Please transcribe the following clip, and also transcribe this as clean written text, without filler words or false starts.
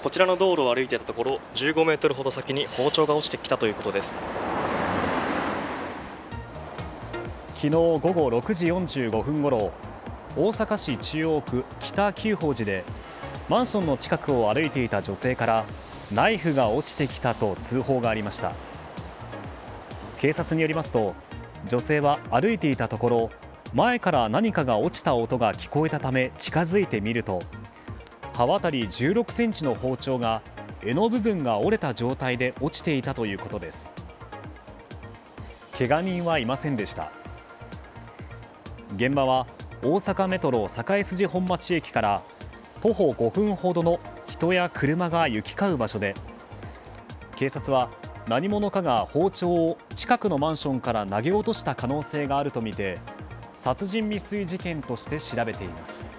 こちらの道路を歩いていたところ、15メートルほど先に包丁が落ちてきたということです。昨日午後6時45分ごろ、大阪市中央区北久宝寺でマンションの近くを歩いていた女性からナイフが落ちてきたと通報がありました。警察によりますと、女性は歩いていたところ、前から何かが落ちた音が聞こえたため近づいてみると、刃渡り16センチの包丁が柄の部分が折れた状態で落ちていたということです。怪我人はいませんでした。現場は大阪メトロ堺筋本町駅から徒歩5分ほどの人や車が行き交う場所で、警察は何者かが包丁を近くのマンションから投げ落とした可能性があるとみて、殺人未遂事件として調べています。